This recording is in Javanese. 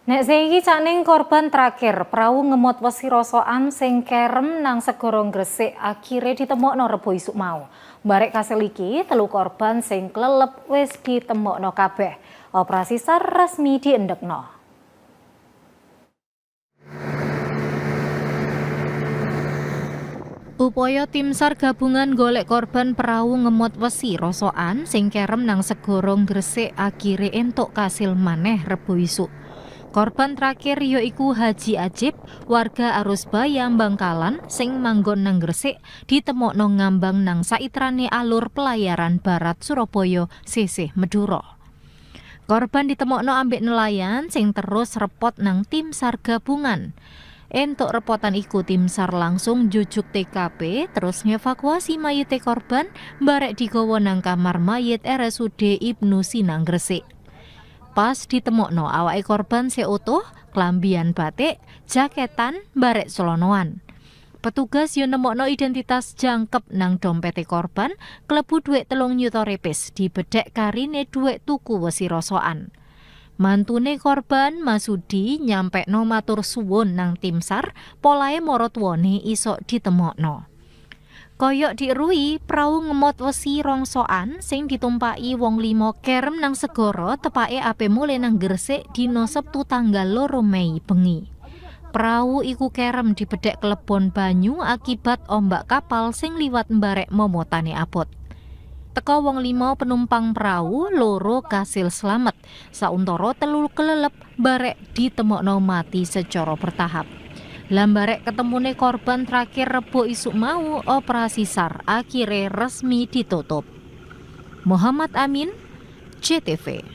Nek saiki caning korban terakhir, perahu ngemot wesi rosokan sing kerem nang segara Gresik akhire ditemokno Rebo isuk mau. Barek kasil iki, telu korban sing klelep wis ditemokno kabeh. Operasi SAR resmi diendekno. Upaya tim SAR gabungan golek korban perahu ngemot wesi rosokan sing kerem nang segara Gresik akhire entuk kasil maneh Rebo isuk. Korban terakhir yaiku Haji Ajib, warga Arusbayam Bangkalan sing manggon nang Gresik ditemokno ngambang nang saitrane alur pelayaran barat Surabaya sisih Madura. Korban ditemokno ambek nelayan sing terus repot nang tim SAR gabungan. Entuk repotan iku tim SAR langsung jujuk TKP terus ngevakuasi mayite korban barek digawa nang kamar mayit RSUD Ibnu Sina Gresik. Pas ditemokno awake korban seutuh, klambian batik, jaketan, barek selonoan. Petugas yo nemokno identitas jangkep nang dompete korban, klebu dhuwit 3 yuta repis, dibedhek karine dhuwit tuku wesi rosokan. Mantune korban Masudi nyampekno matur suwun nang tim SAR, polahe maratuwane iso ditemokno. Koyok diruhi perahu ngemot wesi rongsokan sing ditumpaki wong 5 kerem nang segara tepake ape mulai nang Gresik dina Sabtu tanggal 2 Mei bengi. Perahu iku kerem dibedhek kelebon banyu akibat ombak kapal sing liwat mbarek momotane abot. Teka wong 5 penumpang perahu loro kasil slamet, sauntara 3 kelelep barek ditemokno mati secara bertahap. Lambarek ketemune korban terakhir Rebo isuk mau, operasi SAR akhire resmi ditutup. Muhammad Amin, JTV.